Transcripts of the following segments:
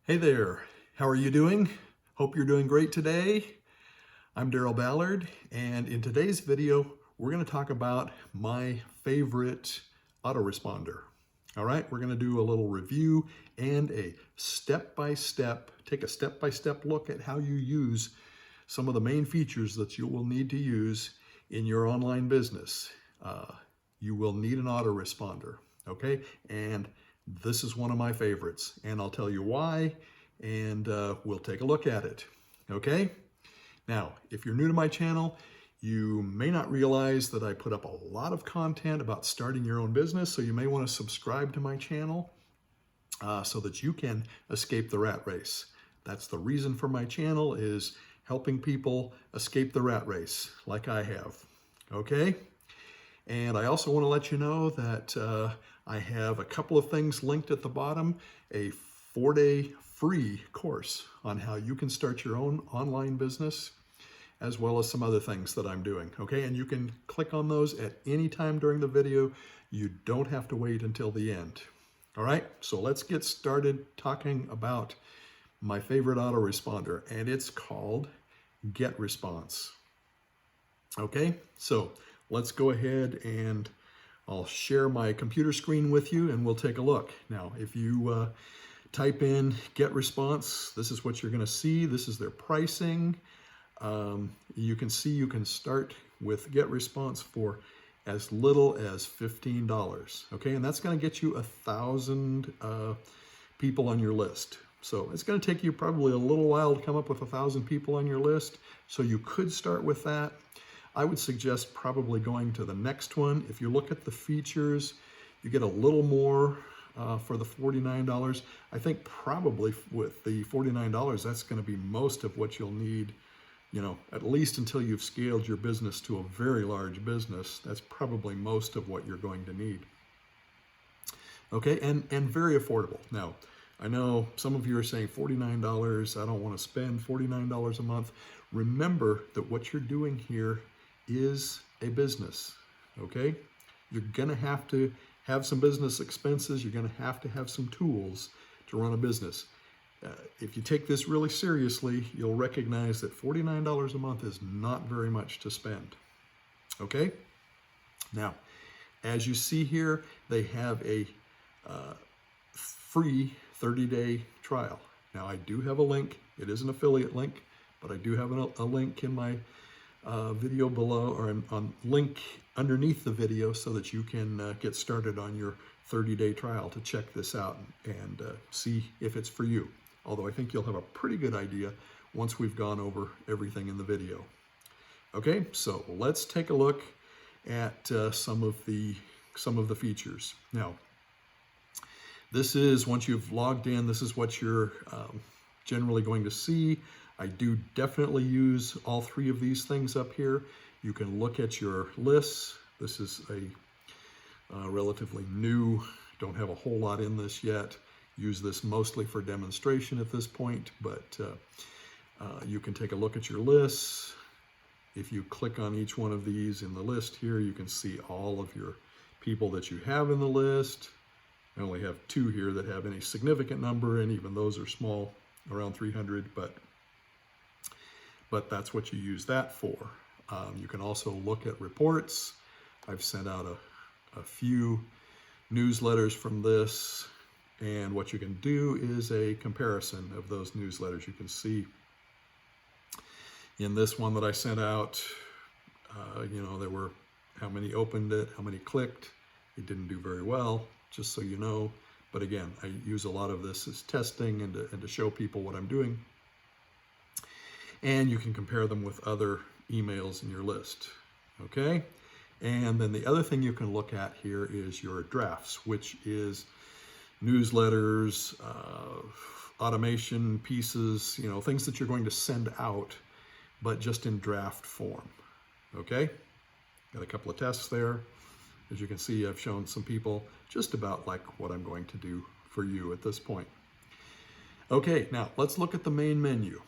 Hey there, how are you doing? Hope you're doing great today. I'm Daryl Ballard, and in today's video, we're going to talk about my favorite autoresponder. All right, we're going to do a little review and a take a step-by-step look at how you use some of the main features that you will need to use in your online business. You will need an autoresponder, okay? And this is one of my favorites, and I'll tell you why, and we'll take a look at it, okay? Now, if you're new to my channel, you may not realize that I put up a lot of content about starting your own business, so you may want to subscribe to my channel so that you can escape the rat race. That's the reason for my channel, is helping people escape the rat race like I have, okay? And I also want to let you know that I have a couple of things linked at the bottom, a 4-day free course on how you can start your own online business, as well as some other things that I'm doing, okay? And you can click on those at any time during the video. You don't have to wait until the end. All right, so let's get started talking about my favorite autoresponder, and it's called GetResponse. Okay, so let's go ahead and I'll share my computer screen with you and we'll take a look. Now, if you type in GetResponse, this is what you're going to see. This is their pricing. You can see you can start with GetResponse for as little as $15. Okay, and that's going to get you 1,000 people on your list. So it's going to take you probably a little while to come up with 1,000 people on your list. So you could start with that. I would suggest probably going to the next one. If you look at the features, you get a little more for the $49. I think probably with the $49, that's going to be most of what you'll need, you know, at least until you've scaled your business to a very large business. That's probably most of what you're going to need. Okay, and very affordable. Now, I know some of you are saying $49, I don't want to spend $49 a month. Remember that what you're doing here is a business, okay? You're gonna have to have some business expenses. You're gonna have to have some tools to run a business. If you take this really seriously, you'll recognize that $49 a month is not very much to spend, okay? Now, as you see here, they have a free 30-day trial. Now, I do have a link. It is an affiliate link, but I do have a link in my video below, or on link underneath the video, so that you can get started on your 30-day trial to check this out and see if it's for you. Although I think you'll have a pretty good idea once we've gone over everything in the video. Okay, so let's take a look at some of the features. Now, this is, once you've logged in, this is what you're generally going to see. I do definitely use all three of these things up here. You can look at your lists. This is a relatively new, don't have a whole lot in this yet. Use this mostly for demonstration at this point, but you can take a look at your lists. If you click on each one of these in the list here, you can see all of your people that you have in the list. I only have 2 here that have any significant number, and even those are small, around 300, but that's what you use that for. You can also look at reports. I've sent out a few newsletters from this, and what you can do is a comparison of those newsletters. You can see in this one that I sent out, you know, there were how many opened it, how many clicked. It didn't do very well, just so you know. But again, I use a lot of this as testing and to show people what I'm doing. And you can compare them with other emails in your list, okay? And then the other thing you can look at here is your drafts, which is newsletters, automation pieces, you know, things that you're going to send out, but just in draft form, okay? Got a couple of tests there. As you can see, I've shown some people just about like what I'm going to do for you at this point. Okay, now let's look at the main menu.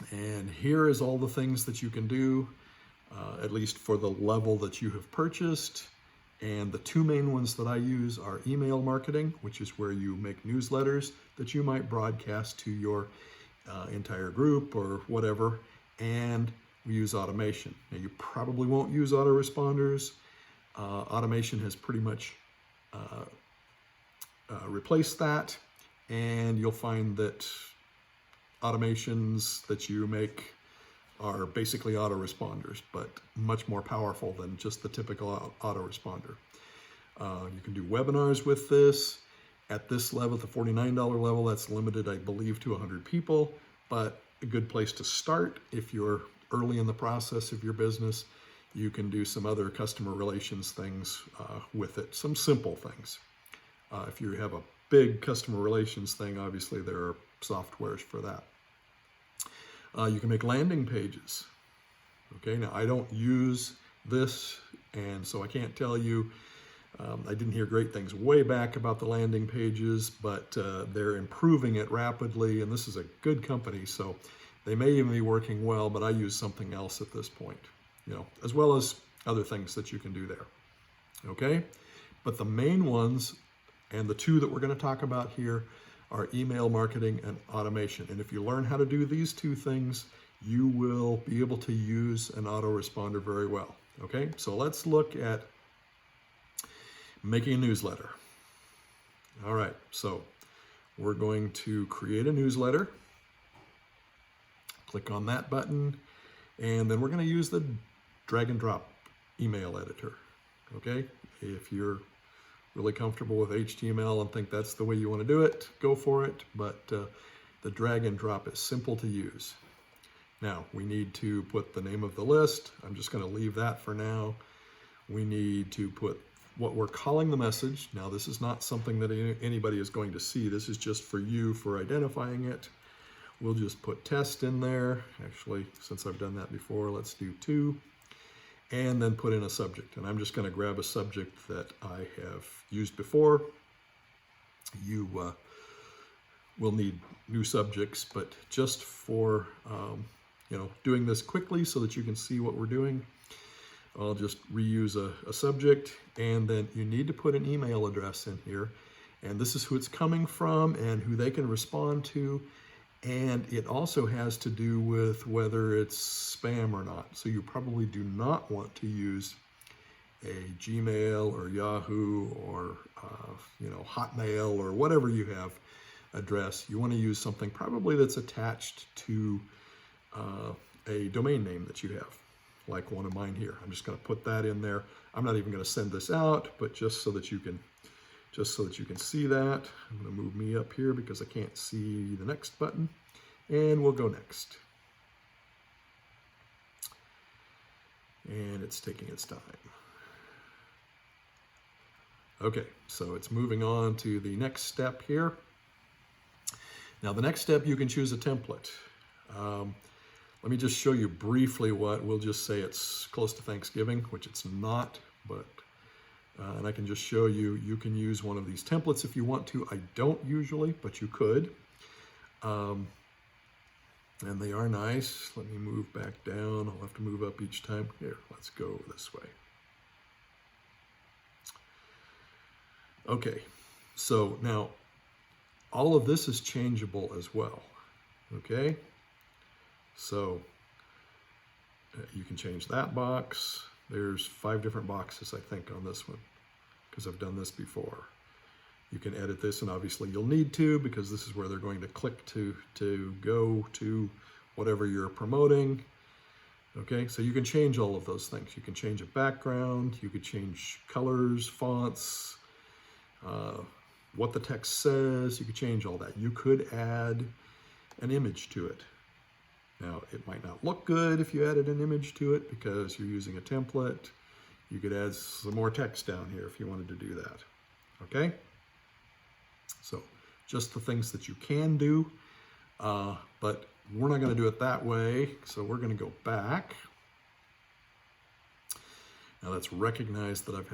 And here is all the things that you can do, at least for the level that you have purchased. And the two main ones that I use are email marketing, which is where you make newsletters that you might broadcast to your entire group or whatever, and we use automation. Now, you probably won't use autoresponders. Automation has pretty much replaced that, and you'll find that automations that you make are basically autoresponders, but much more powerful than just the typical autoresponder. You can do webinars with this. At this level, the $49 level, that's limited, I believe, to 100 people, but a good place to start if you're early in the process of your business. You can do some other customer relations things with it, some simple things. If you have a big customer relations thing, obviously there are softwares for that. You can make landing pages. Okay, now I don't use this, and so I can't tell you. I didn't hear great things way back about the landing pages, but they're improving it rapidly, and this is a good company, so they may even be working well, but I use something else at this point, as well as other things that you can do there. Okay, but the main ones, and the two that we're going to talk about here, are email marketing and automation. And if you learn how to do these two things, you will be able to use an autoresponder very well. Okay, so let's look at making a newsletter. All right, so we're going to create a newsletter. Click on that button, and then we're going to use the drag and drop email editor. Okay, if you're really comfortable with HTML and think that's the way you want to do it, go for it, but the drag and drop is simple to use. Now, we need to put the name of the list. I'm just going to leave that for now. We need to put what we're calling the message. Now, this is not something that anybody is going to see. This is just for you for identifying it. We'll just put test in there. Actually, since I've done that before, let's do 2. And then put in a subject. And I'm just going to grab a subject that I have used before. You will need new subjects, but just for doing this quickly so that you can see what we're doing, I'll just reuse a subject, and then you need to put an email address in here, and this is who it's coming from and who they can respond to. And it also has to do with whether it's spam or not. So you probably do not want to use a Gmail or Yahoo or Hotmail or whatever you have address. You want to use something probably that's attached to a domain name that you have, like one of mine here. I'm just going to put that in there. I'm not even going to send this out, but just so that you can see that. I'm going to move me up here because I can't see the next button, and we'll go next. And it's taking its time. Okay, so it's moving on to the next step here. Now, the next step, you can choose a template. Let me just show you briefly we'll just say it's close to Thanksgiving, which it's not, but and I can just show you, you can use one of these templates if you want to. I don't usually, but you could. And they are nice. Let me move back down. I'll have to move up each time. Here, let's go this way. Okay, so now all of this is changeable as well. Okay, so you can change that box. There's 5 different boxes, I think, on this one, because I've done this before. You can edit this, and obviously you'll need to, because this is where they're going to click to go to whatever you're promoting. Okay, so you can change all of those things. You can change a background, you could change colors, fonts, what the text says. You could change all that. You could add an image to it. Now, it might not look good if you added an image to it because you're using a template. You could add some more text down here if you wanted to do that. Okay? So, just the things that you can do, but we're not going to do it that way, so we're going to go back. Now, let's recognize that I've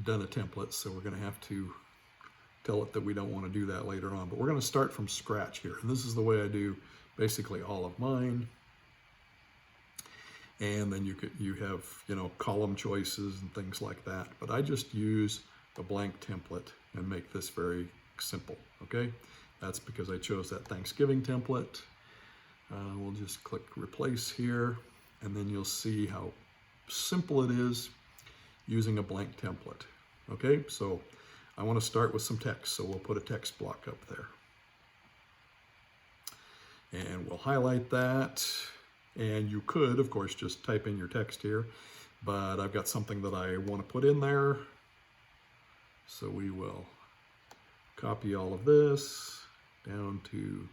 done a template, so we're going to have to tell it that we don't want to do that later on. But we're going to start from scratch here, and this is the way I do basically all of mine. And then you have, you know, column choices and things like that. But I just use a blank template and make this very simple, okay? That's because I chose that Thanksgiving template. We'll just click replace here, and then you'll see how simple it is using a blank template. Okay, so I want to start with some text, so we'll put a text block up there. And we'll highlight that. And you could, of course, just type in your text here, but I've got something that I want to put in there. So we will copy all of this down to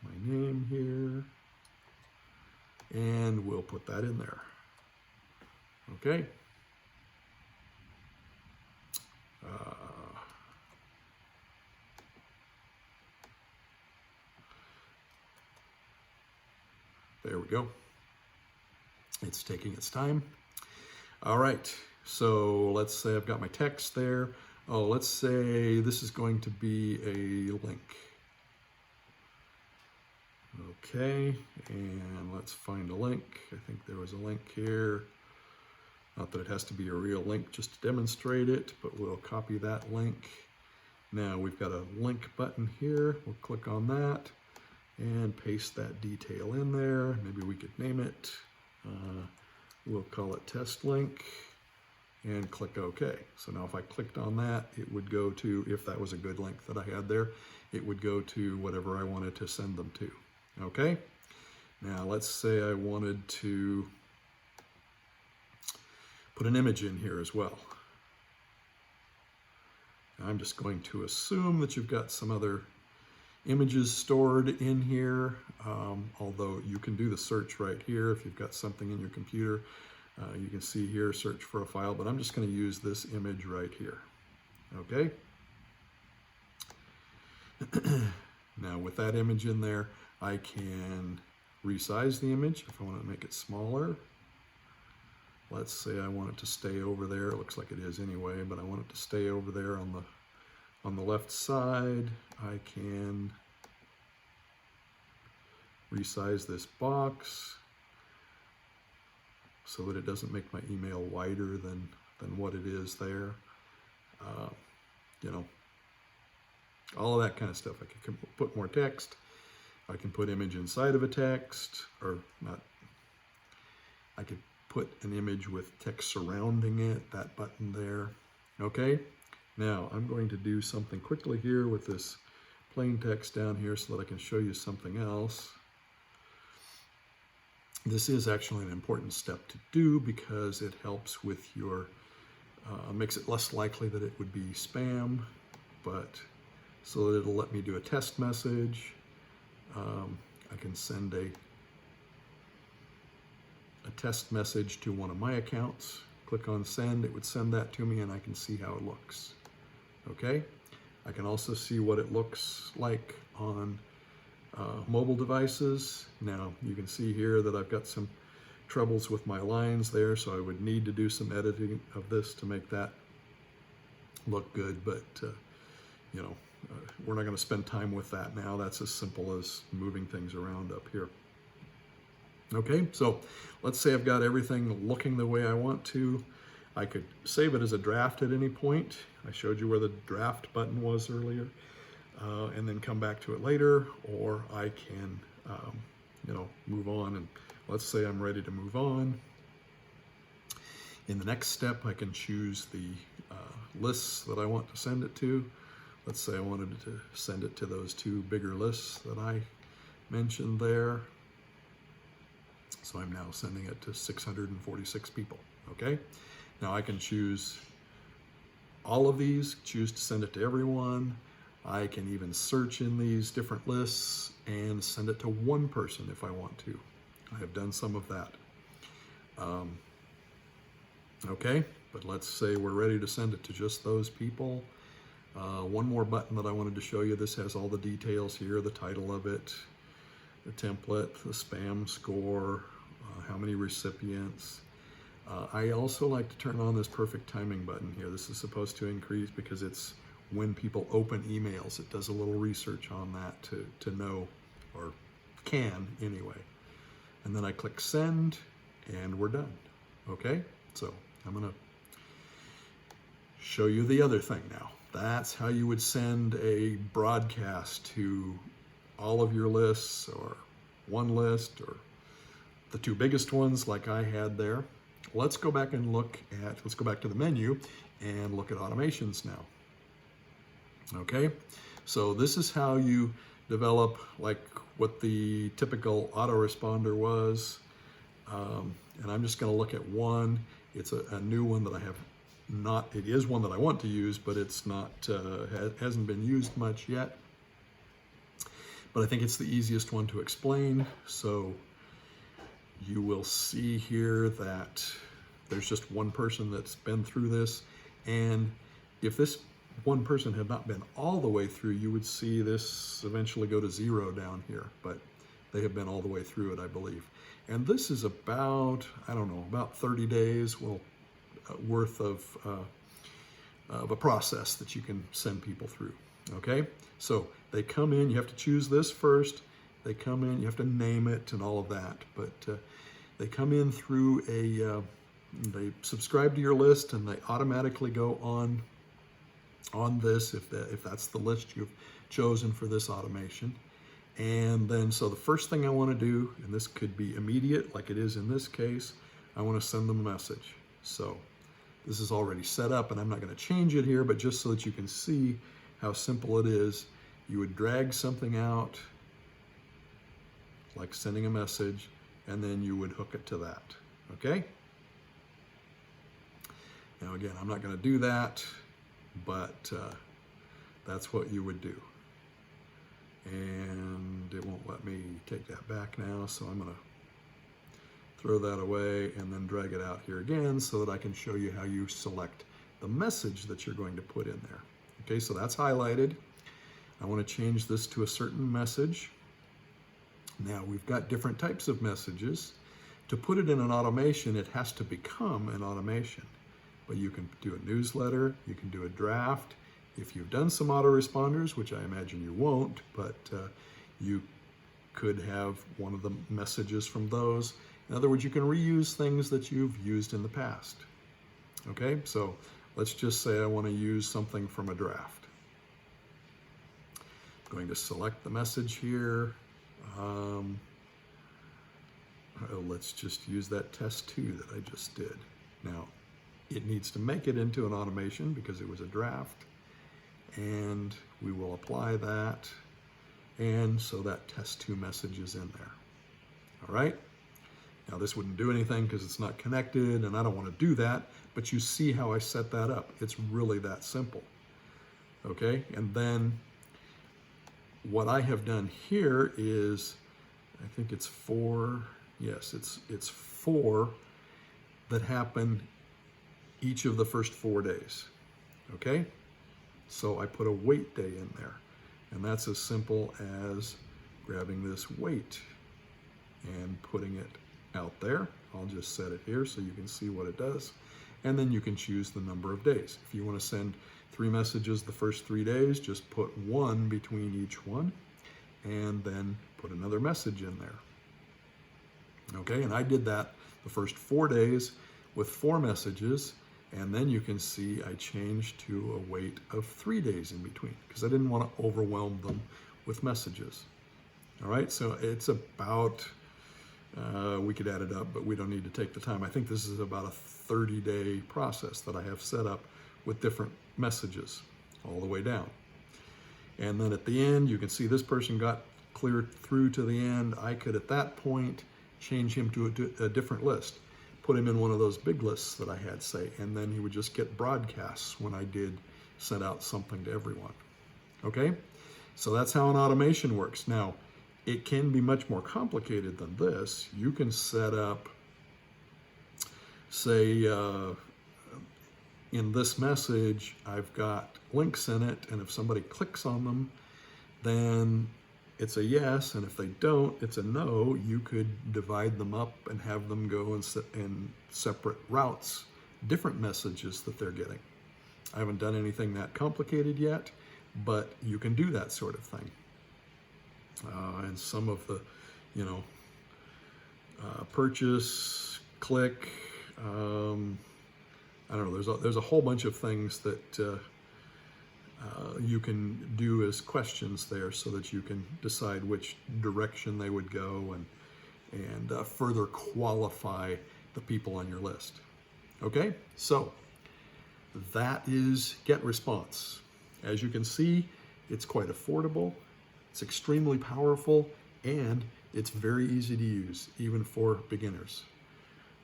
my name here, and we'll put that in there. Okay. There we go. It's taking its time. All right, so let's say I've got my text there. Oh, let's say this is going to be a link. Okay, and let's find a link. I think there was a link here. Not that it has to be a real link just to demonstrate it, but we'll copy that link. Now we've got a link button here. We'll click on that and paste that detail in there. Maybe we could name it. We'll call it test link and click OK. So now if I clicked on that, it would go to, if that was a good link that I had there, it would go to whatever I wanted to send them to. Okay, now let's say I wanted to put an image in here as well. I'm just going to assume that you've got some other images stored in here, although you can do the search right here if you've got something in your computer. You can see here, search for a file, but I'm just going to use this image right here. Okay. Now with that image in there, I can resize the image if I want to make it smaller. Let's say I want it to stay over there. It looks like it is anyway, but I want it to stay over there on the left side. I can resize this box so that it doesn't make my email wider than what it is there. You know, all of that kind of stuff. I can put more text. I can put image inside of a text, or not. I could put an image with text surrounding it, that button there. Okay, now I'm going to do something quickly here with this plain text down here so that I can show you something else. This is actually an important step to do because it helps with your, makes it less likely that it would be spam, but so that it'll let me do a test message. I can send a test message to one of my accounts. Click on send, it would send that to me and I can see how it looks. Okay, I can also see what it looks like on mobile devices. Now you can see here that I've got some troubles with my lines there, so I would need to do some editing of this to make that look good, but you know, we're not going to spend time with that now. That's as simple as moving things around up here. Okay, so let's say I've got everything looking the way I want to. I could save it as a draft at any point. I showed you where the draft button was earlier, and then come back to it later, or I can, you know, move on. And let's say I'm ready to move on. In the next step, I can choose the lists that I want to send it to. Let's say I wanted to send it to those two bigger lists that I mentioned there. So I'm now sending it to 646 people, okay? Now I can choose all of these, choose to send it to everyone. I can even search in these different lists and send it to one person if I want to. I have done some of that. Okay, but let's say we're ready to send it to just those people. One more button that I wanted to show you. This has all the details here, the title of it, the template, the spam score, how many recipients. I also like to turn on this perfect timing button here. This is supposed to increase because it's when people open emails. It does a little research on that to know, or can anyway. and then I click send, and we're done. Okay, so I'm gonna show you the other thing now. That's how you would send a broadcast to all of your lists, or one list, or the two biggest ones like I had there. Let's go back and let's go back to the menu and look at automations now. Okay, so this is how you develop like what the typical autoresponder was. And I'm just going to look at one. It's a new one that I have not, it is one that I want to use, but it's not, hasn't been used much yet. But I think it's the easiest one to explain. So you will see here that there's just one person that's been through this. And if this one person had not been all the way through, you would see this eventually go to 0 down here. But they have been all the way through it, I believe. And this is about, I don't know, about 30 days worth of a process that you can send people through. Okay, so they come in, you have to choose this first. They come in, you have to name it and all of that. But they come in through they subscribe to your list, and they automatically go on this if that's the list you've chosen for this automation. And then, so the first thing I want to do, and this could be immediate like it is in this case, I want to send them a message. So this is already set up, and I'm not going to change it here, but just so that you can see how simple it is, you would drag something out, like sending a message, and then you would hook it to that. Okay? Now again, I'm not going to do that, but that's what you would do. And it won't let me take that back now, so I'm going to throw that away and then drag it out here again so that I can show you how you select the message that you're going to put in there. Okay, so that's highlighted. I want to change this to a certain message. Now we've got different types of messages. To put it in an automation, it has to become an automation. But you can do a newsletter, you can do a draft. If you've done some autoresponders, which I imagine you won't, but you could have one of the messages from those. In other words, you can reuse things that you've used in the past. Okay, so let's just say I want to use something from a draft. I'm going to select the message here. Let's just use that test 2 that I just did. Now, it needs to make it into an automation because it was a draft. And we will apply that, and so that test 2 message is in there. All right, now this wouldn't do anything because it's not connected, and I don't want to do that, but you see how I set that up. It's really that simple. Okay, and then what I have done here is, I think it's 4, yes, it's 4 that happen each of the first 4 days. Okay, so I put a wait day in there, and that's as simple as grabbing this wait and putting it out there. I'll just set it here so you can see what it does, and then you can choose the number of days. If you want to send 3 messages the first 3 days, just put 1 between each one, and then put another message in there. Okay, and I did that the first 4 days with 4 messages. And then you can see I changed to a wait of 3 days in between because I didn't want to overwhelm them with messages. All right, so it's about, we could add it up, but we don't need to take the time. I think this is about a 30-day process that I have set up with different messages all the way down. And then at the end, you can see this person got cleared through to the end. I could, at that point, change him to a different list. Put him in one of those big lists that I had, say, and then he would just get broadcasts when I did send out something to everyone. Okay, so that's how an automation works. Now, it can be much more complicated than this. You can set up, say, in this message, I've got links in it, and if somebody clicks on them, then it's a yes, and if they don't, it's a no. You could divide them up and have them go in separate routes, different messages that they're getting. I haven't done anything that complicated yet, but you can do that sort of thing. And some of the, purchase, click, I don't know, there's a whole bunch of things that you can do as questions there so that you can decide which direction they would go and further qualify the people on your list. Okay, so that is GetResponse. As you can see, it's quite affordable, it's extremely powerful, and it's very easy to use, even for beginners.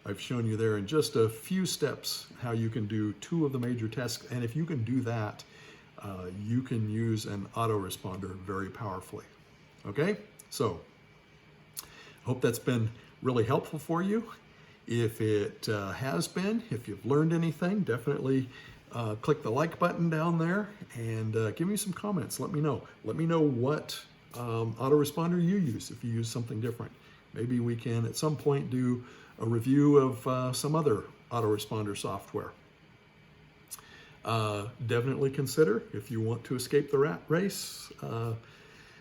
I've shown you there in just a few steps how you can do 2 of the major tasks, and if you can do that, you can use an autoresponder very powerfully. Okay, so hope that's been really helpful for you. If it has been, if you've learned anything, definitely click the like button down there and give me some comments. Let me know. Let me know what autoresponder you use, if you use something different. Maybe we can at some point do a review of some other autoresponder software. Definitely consider, if you want to escape the rat race,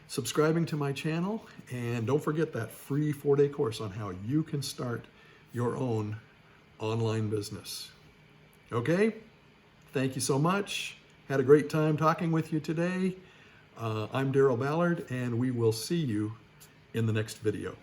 subscribing to my channel, and don't forget that free 4-day course on how you can start your own online business. Okay, thank you so much. Had a great time talking with you today. I'm Daryl Ballard, and we will see you in the next video.